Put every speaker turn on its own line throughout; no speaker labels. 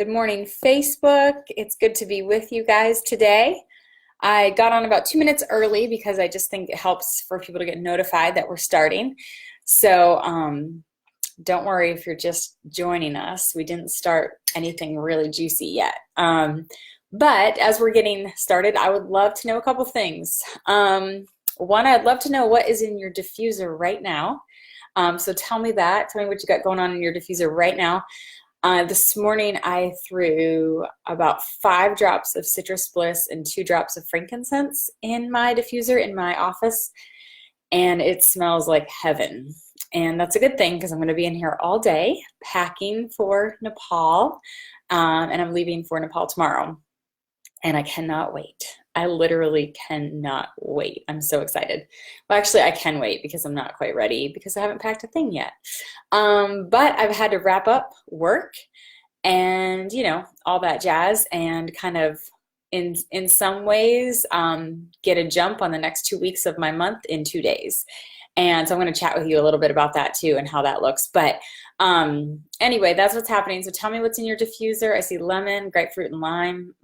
Good morning, Facebook. It's good to be with you guys today. I got on about 2 minutes early because I just think it helps for people to get notified that we're starting. So don't worry if you're just joining us. We didn't start anything really juicy yet. But as we're getting started, I would love to know a couple things. One, I'd love to know what is in your diffuser right now. So tell me that. Tell me what you got going on in your diffuser right now. This morning I threw about 5 drops of Citrus Bliss and 2 drops of frankincense in my diffuser in my office, and it smells like heaven. And that's a good thing because I'm going to be in here all day packing for Nepal, and I'm leaving for Nepal tomorrow. And I cannot wait. I literally cannot wait. I'm so excited. Well, actually, I can wait because I'm not quite ready because I haven't packed a thing yet. But I've had to wrap up work and, all that jazz and kind of in some ways get a jump on the next 2 weeks of my month in 2 days. And so I'm going to chat with you a little bit about that too and how that looks. But anyway, that's what's happening. So tell me what's in your diffuser. I see lemon, grapefruit, and lime.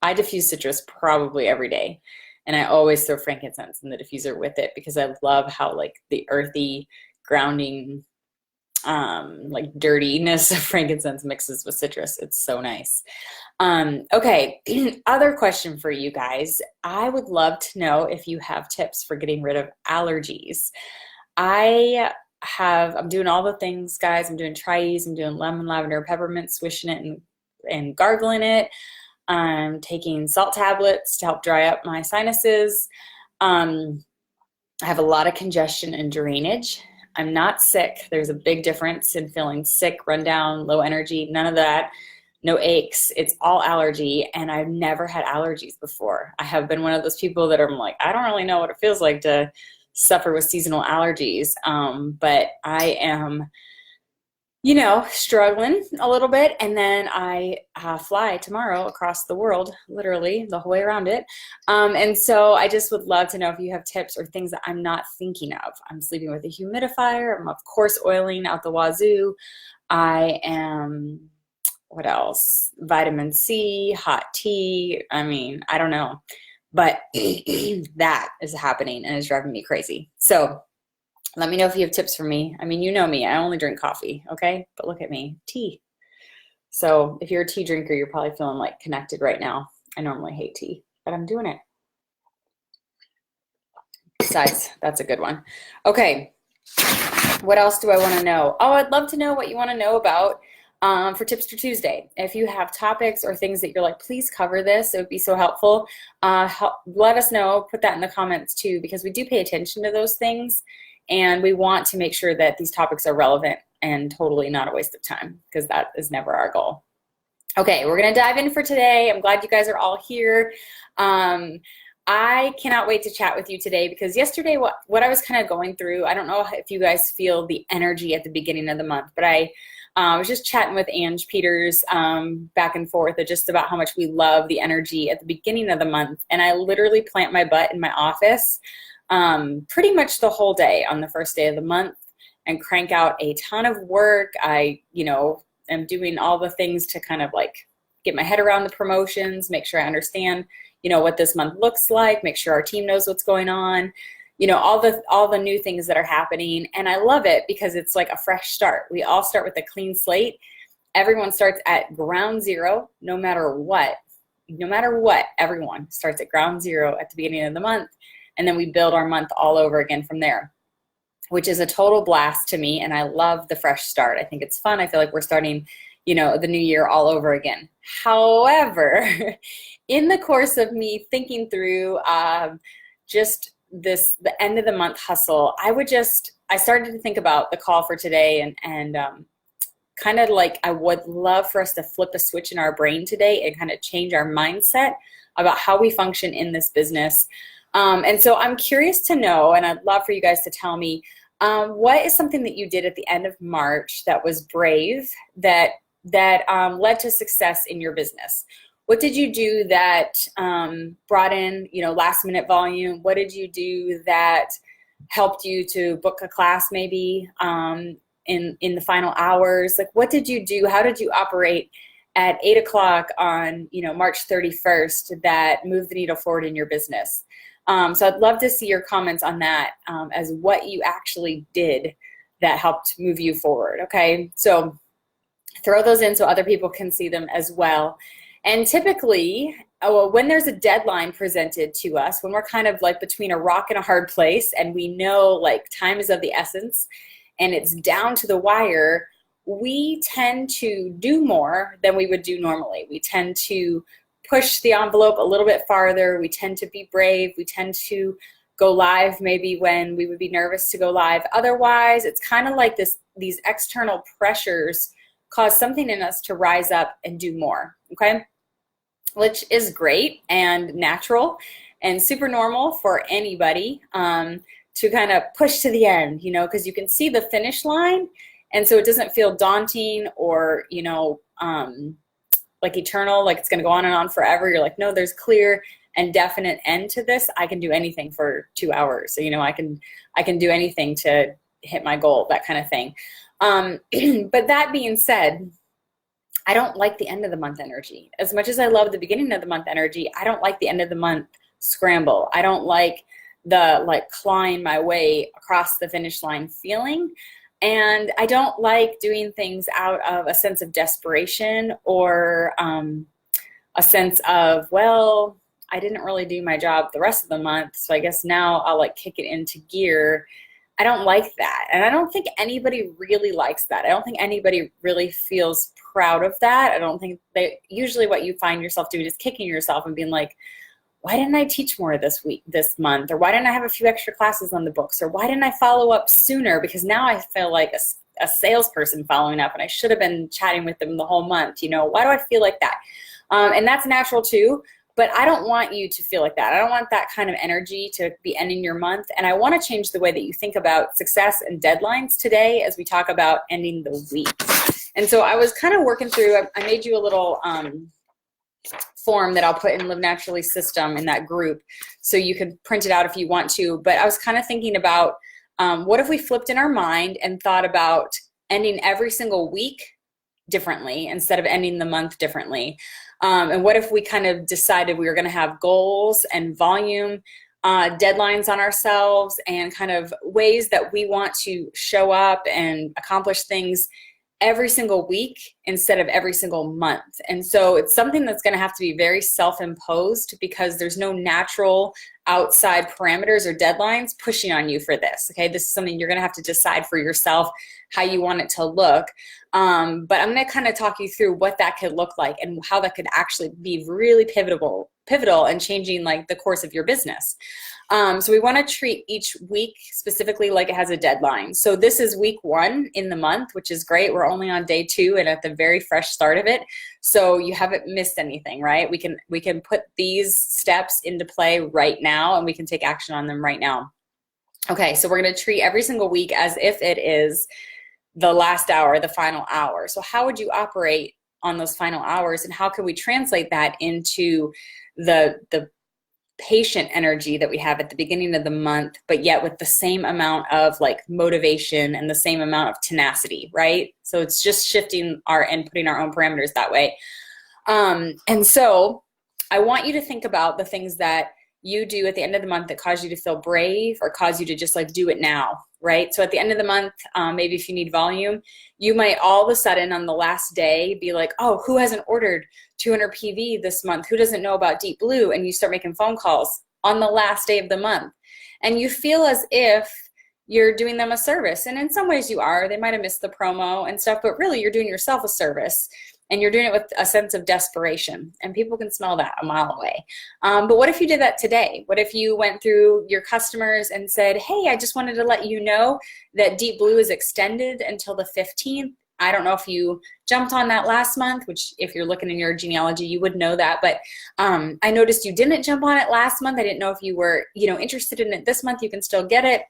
I diffuse citrus probably every day, and I always throw frankincense in the diffuser with it because I love how like the earthy, grounding, like dirtiness of frankincense mixes with citrus. It's so nice. Okay, other question for you guys. I would love to know if you have tips for getting rid of allergies. I'm doing all the things, guys. I'm doing Tri-Ease, I'm doing lemon, lavender, peppermint, swishing it and gargling it. I'm taking salt tablets to help dry up my sinuses. I have a lot of congestion and drainage. I'm not sick. There's a big difference in feeling sick, run down, low energy, none of that, no aches. It's all allergy, and I've never had allergies before. I have been one of those people that are like, I don't really know what it feels like to suffer with seasonal allergies, but I am struggling a little bit, and then I fly tomorrow across the world, literally the whole way around it. And so I just would love to know if you have tips or things that I'm not thinking of. I'm sleeping with a humidifier. I'm, of course, oiling out the wazoo. I am, what else? Vitamin C, hot tea. I mean, I don't know. But that is happening and is driving me crazy. So let me know if you have tips for me. I mean, you know me. I only drink coffee, okay? But look at me, tea. So if you're a tea drinker, you're probably feeling like connected right now. I normally hate tea, but I'm doing it. Besides, that's a good one. Okay, what else do I want to know? Oh, I'd love to know what you want to know about for Tips for Tuesday. If you have topics or things that you're like, please cover this, it would be so helpful. Let us know. Put that in the comments too, because we do pay attention to those things. And we want to make sure that these topics are relevant and totally not a waste of time, because that is never our goal. Okay, we're going to dive in for today. I'm glad you guys are all here. I cannot wait to chat with you today because yesterday what I was kind of going through, I don't know if you guys feel the energy at the beginning of the month, but I was just chatting with Ange Peters back and forth just about how much we love the energy at the beginning of the month. And I literally plant my butt in my office pretty much the whole day on the first day of the month and crank out a ton of work. I, am doing all the things to kind of like get my head around the promotions, make sure I understand, what this month looks like, make sure our team knows what's going on, all the new things that are happening. And I love it because it's like a fresh start. We all start with a clean slate. Everyone starts at ground zero, no matter what, everyone starts at ground zero at the beginning of the month. And then we build our month all over again from there, which is a total blast to me. And I love the fresh start. I think it's fun. I feel like we're starting, the new year all over again. However, in the course of me thinking through just the end of the month hustle, I started to think about the call for today and kind of like I would love for us to flip a switch in our brain today and kind of change our mindset about how we function in this business. And so I'm curious to know, and I'd love for you guys to tell me, what is something that you did at the end of March that was brave, that led to success in your business? What did you do that brought in, last minute volume? What did you do that helped you to book a class maybe in the final hours? Like, what did you do? How did you operate at 8 o'clock on, March 31st that move the needle forward in your business. So I'd love to see your comments on that, as what you actually did that helped move you forward. Okay, so throw those in so other people can see them as well. And typically, when there's a deadline presented to us, when we're kind of like between a rock and a hard place and we know like time is of the essence and it's down to the wire, we tend to do more than we would do normally. We tend to push the envelope a little bit farther. We tend to be brave. We tend to go live maybe when we would be nervous to go live. Otherwise, it's kind of like these external pressures cause something in us to rise up and do more, okay? Which is great and natural and super normal for anybody, to kind of push to the end, because you can see the finish line, and so it doesn't feel daunting or, like eternal, like it's going to go on and on forever. You're like, no, there's clear and definite end to this. I can do anything for 2 hours. So, I can do anything to hit my goal, that kind of thing. But that being said, I don't like the end of the month energy. As much as I love the beginning of the month energy, I don't like the end of the month scramble. I don't like the clawing my way across the finish line feeling. And I don't like doing things out of a sense of desperation or a sense of, well, I didn't really do my job the rest of the month, so I guess now I'll kick it into gear. I don't like that. And I don't think anybody really likes that. I don't think anybody really feels proud of that. I don't think usually what you find yourself doing is kicking yourself and being like, why didn't I teach more this month? Or why didn't I have a few extra classes on the books? Or why didn't I follow up sooner? Because now I feel like a salesperson following up and I should have been chatting with them the whole month. Why do I feel like that? And that's natural too, but I don't want you to feel like that. I don't want that kind of energy to be ending your month. And I want to change the way that you think about success and deadlines today as we talk about ending the week. And so I was kind of working through, I made you a little form that I'll put in Live Naturally system in that group so you can print it out if you want to. But I was kind of thinking about what if we flipped in our mind and thought about ending every single week differently instead of ending the month differently. And what if we kind of decided we were going to have goals and volume deadlines on ourselves and kind of ways that we want to show up and accomplish things every single week instead of every single month. And so it's something that's going to have to be very self-imposed because there's no natural outside parameters or deadlines pushing on you for this. Okay, this is something you're going to have to decide for yourself how you want it to look. But I'm going to kind of talk you through what that could look like and how that could actually be really pivotal and changing the course of your business. So we want to treat each week specifically like it has a deadline. So this is week 1 in the month, which is great. We're only on day 2 and at the very fresh start of it. So you haven't missed anything, right? We can put these steps into play right now and we can take action on them right now. Okay, so we're going to treat every single week as if it is the last hour, the final hour. So how would you operate on those final hours, and how can we translate that into the patient energy that we have at the beginning of the month, but yet with the same amount of motivation and the same amount of tenacity, right? So it's just shifting and putting our own parameters that way. And so I want you to think about the things that you do at the end of the month that cause you to feel brave or cause you to just do it now, right? So at the end of the month, maybe if you need volume, you might all of a sudden on the last day be like, oh, who hasn't ordered 200 PV this month? Who doesn't know about Deep Blue? And you start making phone calls on the last day of the month. And you feel as if you're doing them a service. And in some ways you are. They might have missed the promo and stuff, but really you're doing yourself a service. And you're doing it with a sense of desperation. And people can smell that a mile away. But what if you did that today? What if you went through your customers and said, hey, I just wanted to let you know that Deep Blue is extended until the 15th. I don't know if you jumped on that last month, which if you're looking in your genealogy, you would know that. But I noticed you didn't jump on it last month. I didn't know if you were interested in it this month. You can still get it.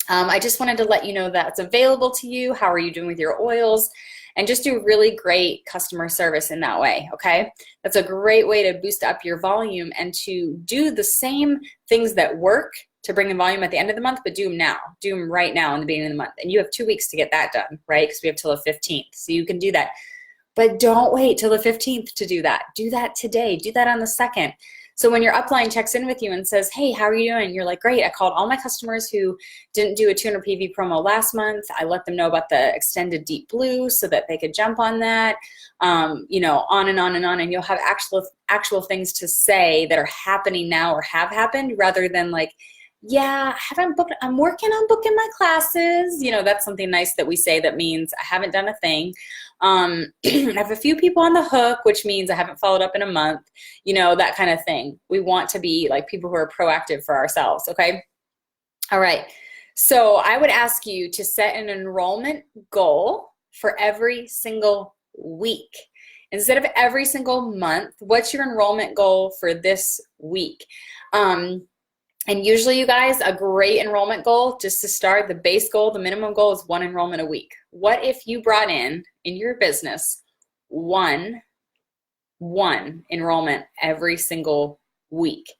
I just wanted to let you know that it's available to you. How are you doing with your oils? And just do really great customer service in that way, okay? That's a great way to boost up your volume and to do the same things that work to bring in volume at the end of the month, but do them now. Do them right now in the beginning of the month. And you have 2 weeks to get that done, right? Because we have till the 15th. So you can do that But don't wait till the 15th to do that. Do that today. Do that on the 2nd. So when your upline checks in with you and says, hey, how are you doing? You're like, great. I called all my customers who didn't do a 200 PV promo last month. I let them know about the extended deep blue so that they could jump on that, you know, on and on and on. And you'll have actual things to say that are happening now or have happened, rather than like, yeah, I haven't booked, I'm working on booking my classes. You know, that's something nice that we say that means I haven't done a thing. I have a few people on the hook, which means I haven't followed up in a month, you know, that kind of thing. We want to be like people who are proactive for ourselves, okay? All right, so I would ask you to set an enrollment goal for every single week. Instead of every single month, what's your enrollment goal for this week? And usually, you guys, a great enrollment goal, just to start, the base goal, the minimum goal is 1 enrollment a week. What if you brought in your business one enrollment every single week?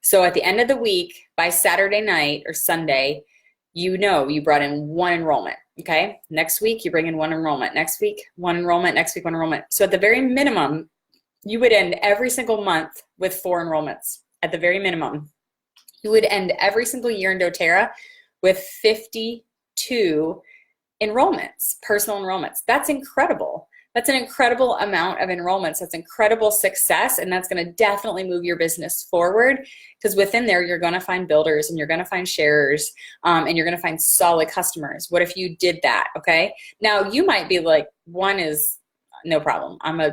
So at the end of the week, by Saturday night or Sunday, you know you brought in 1 enrollment, okay? Next week, you bring in 1 enrollment. Next week, 1 enrollment. Next week, 1 enrollment. So at the very minimum, you would end every single month with 4 enrollments at the very minimum. You would end every single year in doTERRA with 52 enrollments, personal enrollments. That's incredible. That's an incredible amount of enrollments. That's incredible success, and that's going to definitely move your business forward, because within there, you're going to find builders and you're going to find sharers, and you're going to find solid customers. What if you did that, okay? Now, you might be like, 1 is no problem. I'm a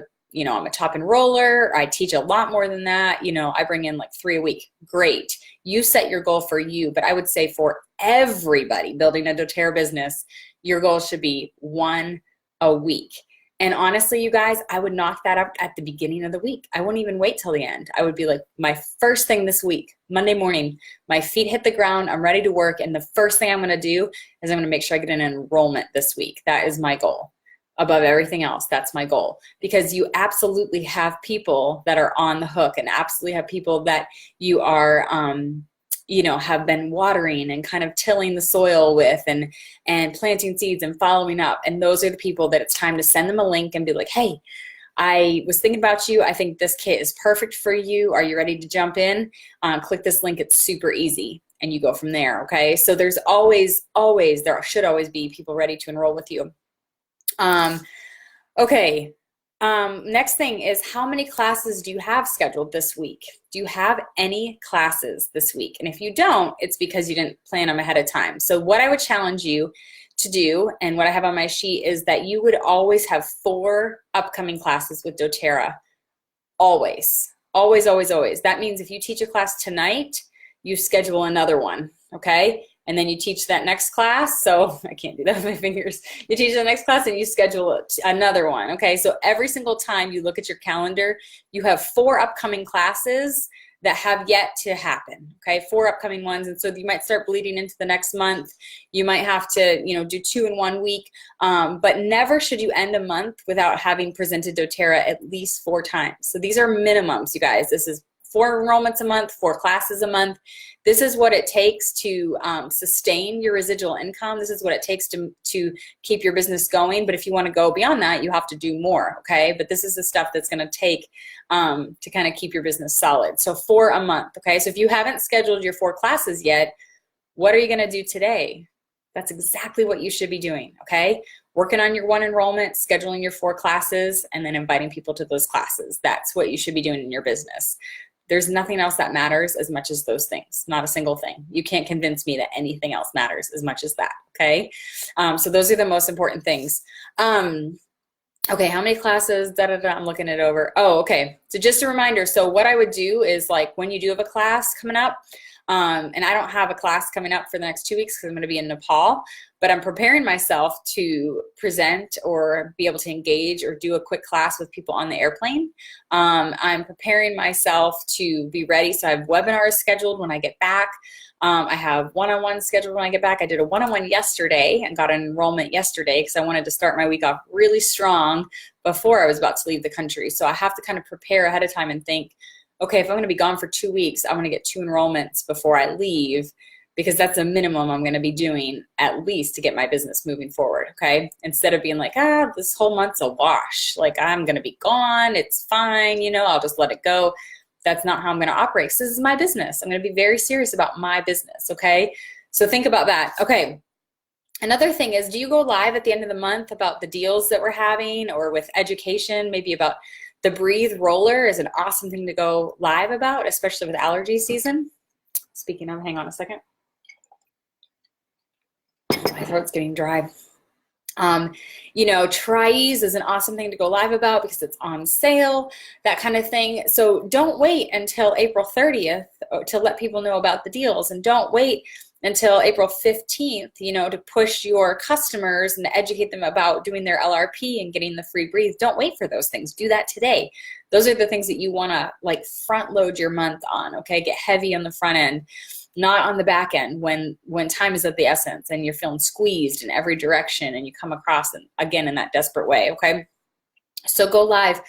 top enroller. I teach a lot more than that. You know, I bring in like 3 a week. Great. You set your goal for you, but I would say for everybody building a doTERRA business, your goal should be 1 a week. And honestly, you guys, I would knock that up at the beginning of the week. I wouldn't even wait till the end. I would be like, my first thing this week, Monday morning, my feet hit the ground, I'm ready to work, and the first thing I'm going to do is I'm going to make sure I get an enrollment this week. That is my goal. Above everything else, that's my goal. Because you absolutely have people that are on the hook, and absolutely have people that you are, have been watering and kind of tilling the soil with, and planting seeds and following up. And those are the people that it's time to send them a link and be like, hey, I was thinking about you. I think this kit is perfect for you. Are you ready to jump in? Click this link. It's super easy. And you go from there, okay? So there's there should always be people ready to enroll with you. Okay. Next thing is, how many classes do you have scheduled this week? Do you have any classes this week? And if you don't, it's because you didn't plan them ahead of time. So what I would challenge you to do, and what I have on my sheet, is that you would always have 4 upcoming classes with doTERRA. Always. Always, always, always. That means if you teach a class tonight, you schedule another one, okay? And then you teach that next class. So I can't do that with my fingers. You teach the next class and you schedule another one, okay? So every single time you look at your calendar, you have 4 upcoming classes that have yet to happen, okay? 4 upcoming ones. And so you might start bleeding into the next month. You might have to, do 2 in 1 week. But never should you end a month without having presented doTERRA at least 4 times. So these are minimums, you guys. This is 4 enrollments a month, 4 classes a month. This is what it takes to sustain your residual income. This is what it takes to keep your business going. But if you want to go beyond that, you have to do more, okay? But this is the stuff that's going to take to kind of keep your business solid. So 4 a month, okay? So if you haven't scheduled your 4 classes yet, what are you going to do today? That's exactly what you should be doing, okay? Working on your 1 enrollment, scheduling your 4 classes, and then inviting people to those classes. That's what you should be doing in your business. There's nothing else that matters as much as those things. Not a single thing. You can't convince me that anything else matters as much as that, okay? So those are the most important things. Okay, how many classes? I'm looking it over. Oh, okay. So just a reminder. So what I would do is, like, when you do have a class coming up, and I don't have a class coming up for the next 2 weeks because I'm going to be in Nepal, but I'm preparing myself to present or be able to engage or do a quick class with people on the airplane. I'm preparing myself to be ready. So I have webinars scheduled when I get back. I have one-on-one scheduled when I get back. I did a one-on-one yesterday and got an enrollment yesterday because I wanted to start my week off really strong before I was about to leave the country. So I have to kind of prepare ahead of time and think, okay, if I'm going to be gone for 2 weeks, I'm going to get 2 enrollments before I leave. because that's a minimum I'm going to be doing at least to get my business moving forward. Okay. Instead of being like, this whole month's a wash. Like, I'm going to be gone. It's fine. I'll just let it go. That's not how I'm going to operate. So this is my business. I'm going to be very serious about my business. Okay. So think about that. Okay. Another thing is, do you go live at the end of the month about the deals that we're having, or with education, maybe about the Breathe Roller is an awesome thing to go live about, especially with allergy season. Speaking of, hang on a second. My throat's getting dry. Tries is an awesome thing to go live about because it's on sale, that kind of thing. So don't wait until April 30th to let people know about the deals, and don't wait until April 15th, to push your customers and to educate them about doing their LRP and getting the free Breathe. Don't wait for those things. Do that today. Those are the things that you want to like front load your month on, okay? Get heavy on the front end, not on the back end when time is of the essence and you're feeling squeezed in every direction and you come across, again, in that desperate way, okay? So go live.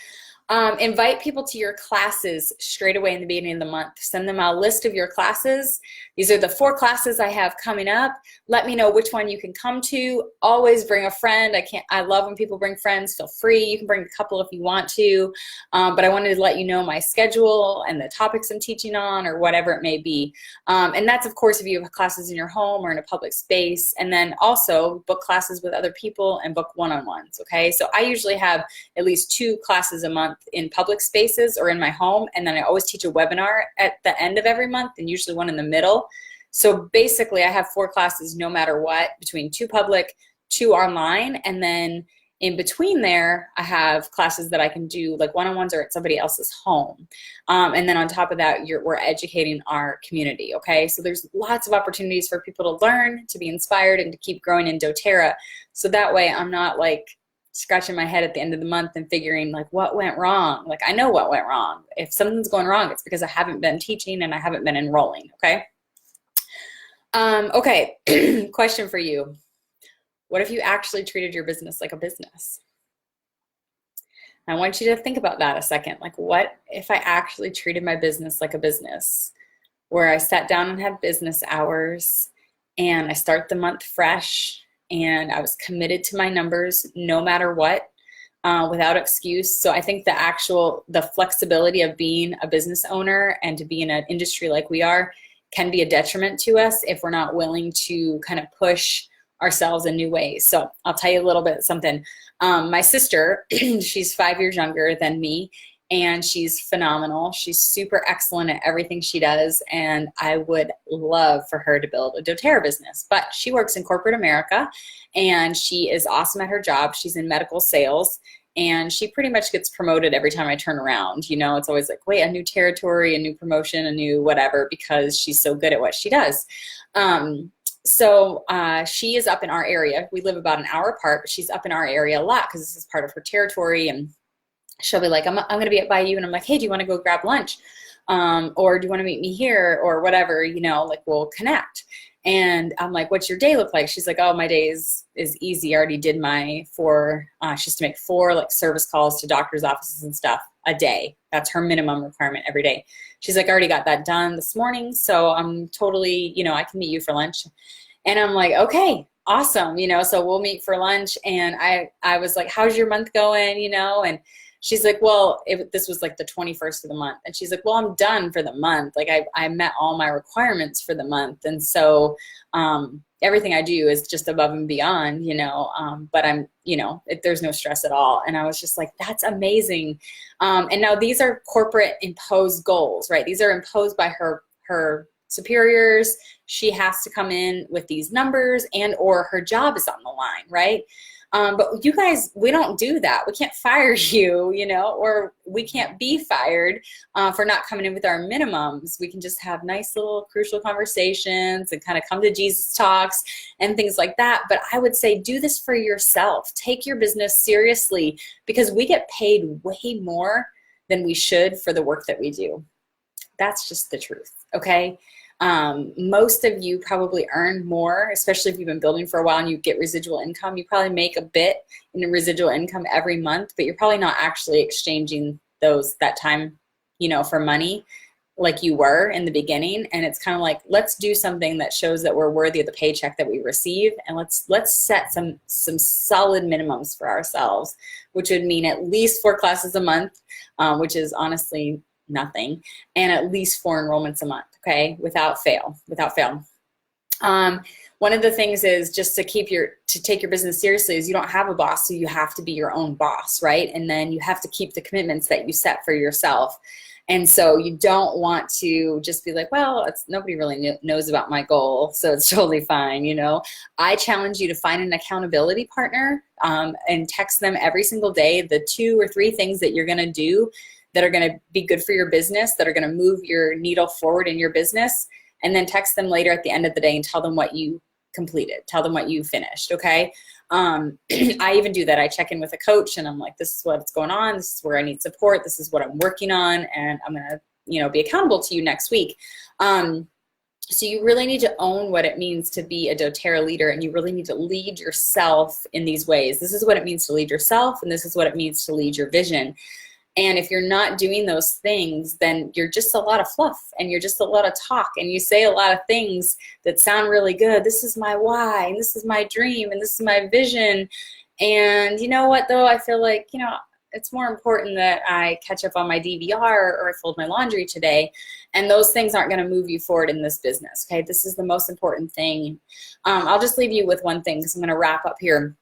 Invite people to your classes straight away in the beginning of the month. Send them a list of your classes. These are the 4 classes I have coming up. Let me know which one you can come to. Always bring a friend. I love when people bring friends. Feel free. You can bring a couple if you want to. But I wanted to let you know my schedule and the topics I'm teaching on, or whatever it may be. And that's, of course, if you have classes in your home or in a public space. And then also book classes with other people and book one-on-ones, okay? So I usually have at least 2 classes a month in public spaces or in my home, and then I always teach a webinar at the end of every month, and usually one in the middle. So basically I have 4 classes no matter what, between 2 public, 2 online, and then in between there I have classes that I can do like one-on-ones or at somebody else's home. And then on top of that, we're educating our community, okay? So there's lots of opportunities for people to learn, to be inspired, and to keep growing in doTERRA. So that way I'm not like scratching my head at the end of the month and figuring like what went wrong. Like, I know what went wrong. If something's going wrong, it's because I haven't been teaching and I haven't been enrolling, okay? Okay, question for you. What if you actually treated your business like a business? I want you to think about that a second. Like, what if I actually treated my business like a business, where I sat down and had business hours, and I start the month fresh, and I was committed to my numbers no matter what, without excuse. So I think the flexibility of being a business owner and to be in an industry like we are can be a detriment to us if we're not willing to kind of push ourselves in new ways. So I'll tell you a little bit something. My sister, she's 5 years younger than me, and she's phenomenal. She's super excellent at everything she does, and I would love for her to build a doTERRA business. But she works in corporate America, and she is awesome at her job. She's in medical sales, and she pretty much gets promoted every time I turn around. It's always like, wait, a new territory, a new promotion, a new whatever, because she's so good at what she does. So she is up in our area. We live about an hour apart, but she's up in our area a lot because this is part of her territory, and she'll be like, I'm going to be up by you. And I'm like, hey, do you want to go grab lunch? Or do you want to meet me here or whatever, like we'll connect. And I'm like, what's your day look like? She's like, oh, my day is easy. I already did my 4, she has to make 4 like service calls to doctor's offices and stuff a day. That's her minimum requirement every day. She's like, I already got that done this morning. So I'm totally, I can meet you for lunch. And I'm like, okay, awesome. So we'll meet for lunch. And I was like, how's your month going? And she's like, well, this was like the 21st of the month. And she's like, well, I'm done for the month. Like I met all my requirements for the month. And so everything I do is just above and beyond, but I'm, there's no stress at all. And I was just like, that's amazing. And now these are corporate imposed goals, right? These are imposed by her superiors. She has to come in with these numbers, and or her job is on the line, right? But you guys, we don't do that. We can't fire you, or we can't be fired for not coming in with our minimums. We can just have nice little crucial conversations and kind of come to Jesus talks and things like that. But I would say do this for yourself. Take your business seriously, because we get paid way more than we should for the work that we do. That's just the truth, okay? Most of you probably earn more, especially if you've been building for a while and you get residual income. You probably make a bit in residual income every month, but you're probably not actually exchanging that time, for money. like you were in the beginning, and it's kind of like, let's do something that shows that we're worthy of the paycheck that we receive, and let's set some solid minimums for ourselves, which would mean at least 4 classes a month, which is honestly nothing, and at least 4 enrollments a month, okay, without fail. One of the things is just to take your business seriously is you don't have a boss, so you have to be your own boss, right? And then you have to keep the commitments that you set for yourself. And so you don't want to just be like, well, nobody really knows about my goal, so it's totally fine, you know. I challenge you to find an accountability partner, and text them every single day the 2 or 3 things that you're going to do that are going to be good for your business, that are going to move your needle forward in your business, and then text them later at the end of the day and tell them what you completed, tell them what you finished, okay? I even do that. I check in with a coach and I'm like, this is what's going on, this is where I need support, this is what I'm working on, and I'm gonna, you know, be accountable to you next week. So you really need to own what it means to be a doTERRA leader, and you really need to lead yourself in these ways. This is what it means to lead yourself, and this is what it means to lead your vision. And if you're not doing those things, then you're just a lot of fluff, and you're just a lot of talk, and you say a lot of things that sound really good. This is my why, and this is my dream, and this is my vision. And you know what, though? I feel like, you know, it's more important that I catch up on my DVR or I fold my laundry today. And those things aren't going to move you forward in this business, okay? This is the most important thing. I'll just leave you with one thing because I'm going to wrap up here.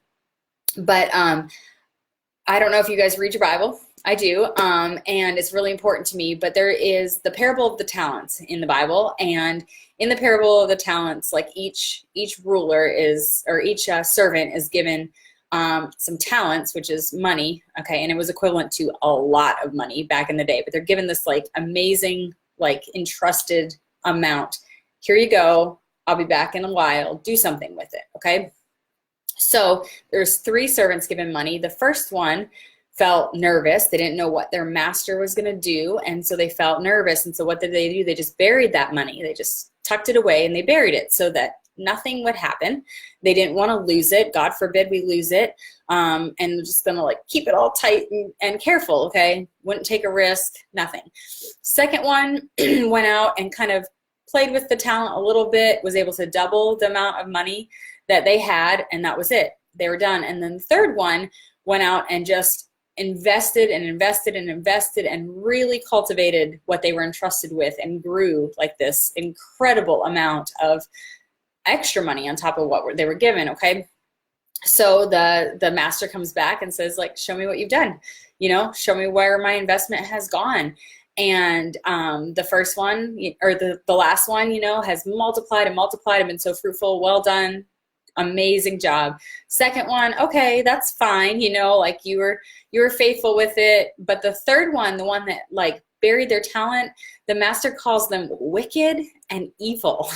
But I don't know if you guys read your Bible. I do, and it's really important to me, but there is the parable of the talents in the Bible, and in the parable of the talents, like each ruler is, or each servant is given some talents, which is money, okay, and it was equivalent to a lot of money back in the day, but they're given this like amazing, like entrusted amount. Here you go, I'll be back in a while, do something with it, okay? So there's 3 servants given money. The first one felt nervous. They didn't know what their master was going to do, and so they felt nervous. And so what did they do? They just buried that money. They just tucked it away and they buried it so that nothing would happen. They didn't want to lose it. God forbid we lose it. And they're just going to like keep it all tight and careful, okay? Wouldn't take a risk, nothing. Second one went out and kind of played with the talent a little bit, was able to double the amount of money that they had, and that was it. They were done. And then the third one went out and just invested and invested and invested and really cultivated what they were entrusted with and grew like this incredible amount of extra money on top of what they were given, okay? So the master comes back and says, like, show me what you've done, you know, show me where my investment has gone. And the first one, or the last one, you know, has multiplied and multiplied and been so fruitful. Well done. Amazing job. Second one, okay, that's fine, you know, like you were faithful with it. But the third one, the one that like buried their talent, the master calls them wicked and evil.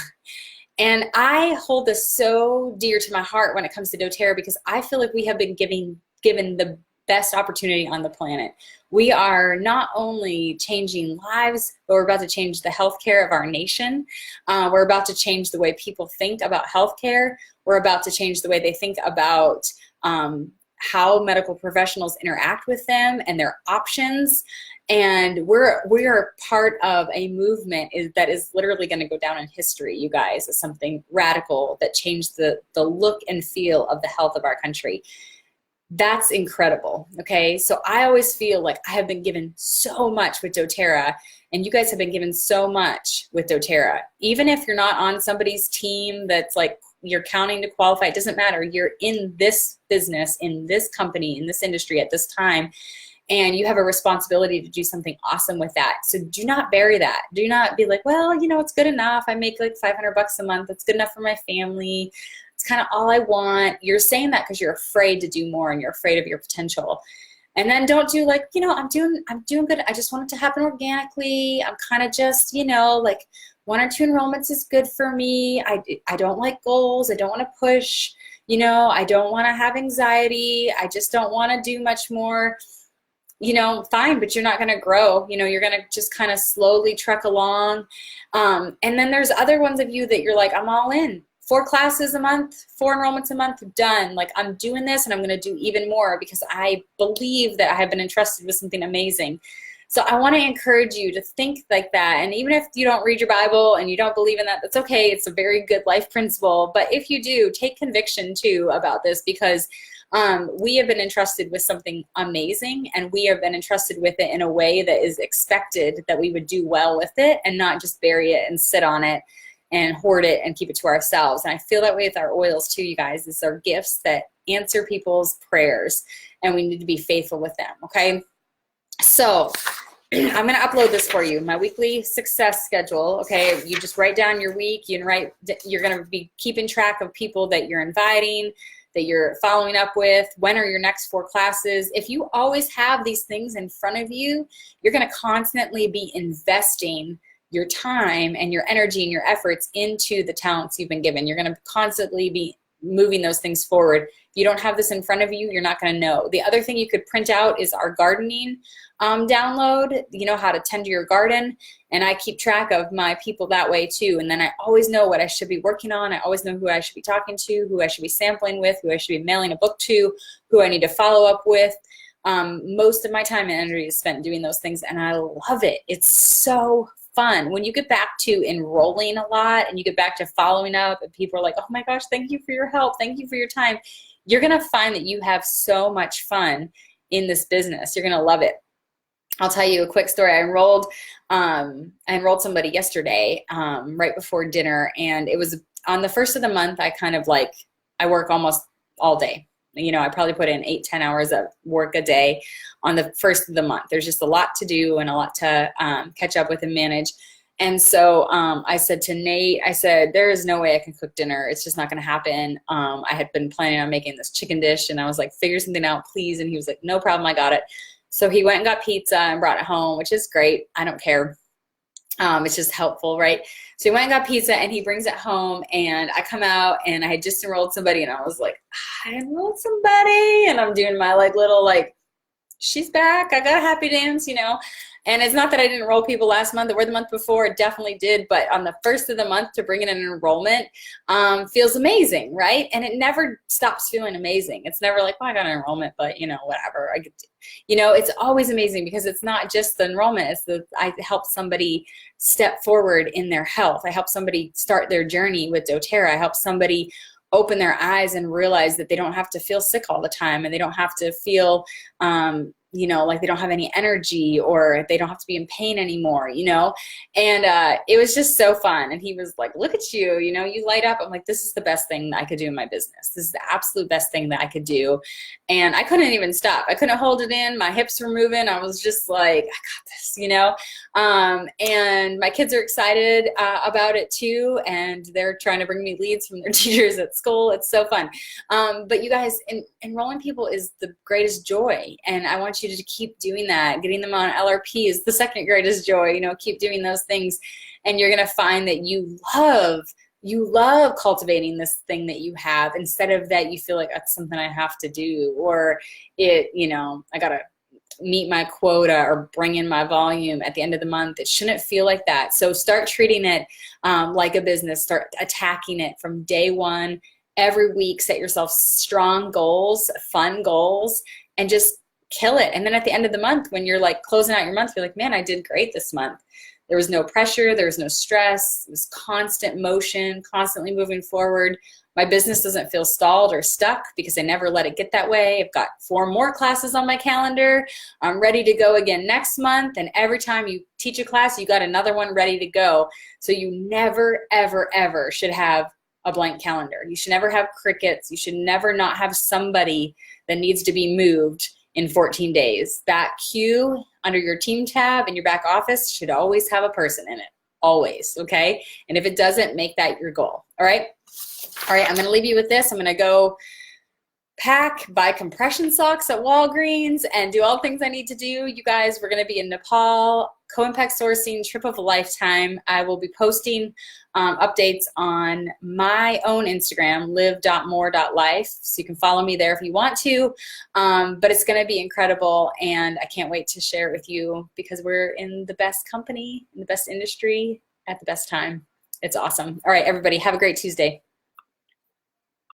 And I hold this so dear to my heart when it comes to doTERRA, because I feel like we have been given the best opportunity on the planet. We are not only changing lives, but we're about to change the healthcare of our nation. We're about to change the way people think about healthcare. We're about to change the way they think about how medical professionals interact with them and their options. And we are part of a movement that is literally going to go down in history, you guys, as something radical that changed the look and feel of the health of our country. That's incredible, okay? So I always feel like I have been given so much with doTERRA, and you guys have been given so much with doTERRA. Even if you're not on somebody's team that's like you're counting to qualify, it doesn't matter. You're in this business, in this company, in this industry at this time, and you have a responsibility to do something awesome with that. So do not bury that. Do not be like, well, you know, it's good enough. I make like $500 a month. It's good enough for my family. It's kind of all I want. You're saying that because you're afraid to do more and you're afraid of your potential. And then don't do like, you know, I'm doing good. I just want it to happen organically. I'm kind of just, you know, like 1 or 2 enrollments is good for me. I don't like goals. I don't want to push, you know, I don't want to have anxiety. I just don't want to do much more. You know, fine, but you're not going to grow. You know, you're going to just kind of slowly trek along. And then there's other ones of you that you're like, I'm all in. 4 classes a month, 4 enrollments a month, done. Like, I'm doing this and I'm going to do even more because I believe that I have been entrusted with something amazing. So I want to encourage you to think like that. And even if you don't read your Bible and you don't believe in that, that's okay. It's a very good life principle. But if you do, take conviction too about this, because we have been entrusted with something amazing, and we have been entrusted with it in a way that is expected that we would do well with it and not just bury it and sit on it and hoard it and keep it to ourselves. And I feel that way with our oils too, you guys. These are gifts that answer people's prayers, and we need to be faithful with them, okay? So I'm going to upload this for you, my weekly success schedule. Okay, you just write down your week. You're going to be keeping track of people that you're inviting, that you're following up with. When are your next 4 classes? If you always have these things in front of you, you're going to constantly be investing your time and your energy and your efforts into the talents you've been given. You're going to constantly be moving those things forward. If you don't have this in front of you, you're not going to know. The other thing you could print out is our gardening download. You know how to tend to your garden, and I keep track of my people that way too. And then I always know what I should be working on. I always know who I should be talking to, who I should be sampling with, who I should be mailing a book to, who I need to follow up with. Most of my time and energy is spent doing those things, and I love it. It's so fun. When you get back to enrolling a lot and you get back to following up and people are like, oh my gosh, thank you for your help. Thank you for your time. You're going to find that you have so much fun in this business. You're going to love it. I'll tell you a quick story. I enrolled somebody yesterday right before dinner, and it was on the first of the month. I work almost all day. You know, I probably put in 8-10 hours of work a day on the first of the month. There's just a lot to do and a lot to catch up with and manage. And so I said to Nate, I said, there is no way I can cook dinner. It's just not going to happen. I had been planning on making this chicken dish, and I was like, figure something out, please. And he was like, no problem, I got it. So he went and got pizza and brought it home, which is great. I don't care. It's just helpful, right? So he went and got pizza, and he brings it home, and I come out, and I had just enrolled somebody, and I was like, I enrolled somebody, and I'm doing my little she's back, I got a happy dance, you know. And it's not that I didn't enroll people last month or the month before, it definitely did, but on the first of the month to bring in an enrollment feels amazing, right? And it never stops feeling amazing. It's never like, well, I got an enrollment, but you know, whatever. It's always amazing, because it's not just the enrollment, I help somebody step forward in their health. I help somebody start their journey with doTERRA. I help somebody open their eyes and realize that they don't have to feel sick all the time, and they don't have to feel like they don't have any energy, or they don't have to be in pain anymore, you know. And it was just so fun. And he was like, look at you, you know, you light up. I'm like, this is the best thing that I could do in my business. This is the absolute best thing that I could do. And I couldn't even stop. I couldn't hold it in. My hips were moving. I was just like, I got this, you know. And my kids are excited about it too, and they're trying to bring me leads from their teachers at school. It's so fun. But you guys, enrolling people is the greatest joy, and I want you to keep doing that. Getting them on LRP is the second greatest joy. You know, keep doing those things, and you're gonna find that you love cultivating this thing that you have, instead of that you feel like that's something I have to do, or I gotta meet my quota or bring in my volume at the end of the month. It shouldn't feel like that. So start treating it like a business. Start attacking it from day one. Every week, set yourself strong goals, fun goals, and just kill it. And then at the end of the month, when you're closing out your month, you're like, man, I did great this month. There was no pressure. There was no stress. It was constant motion, constantly moving forward. My business doesn't feel stalled or stuck, because I never let it get that way. I've got 4 more classes on my calendar. I'm ready to go again next month. And every time you teach a class, you got another one ready to go. So you never, ever, ever should have a blank calendar. You should never have crickets. You should never not have somebody that needs to be moved in 14 days. That queue under your team tab in your back office should always have a person in it. Always, okay? And if it doesn't, make that your goal, all right? All right, I'm going to leave you with this. I'm going to go pack, buy compression socks at Walgreens, and do all the things I need to do. You guys, we're going to be in Nepal, co-impact sourcing, trip of a lifetime. I will be posting updates on my own Instagram, live.more.life, so you can follow me there if you want to. But it's going to be incredible, and I can't wait to share it with you, because we're in the best company, in the best industry, at the best time. It's awesome. All right, everybody, have a great Tuesday.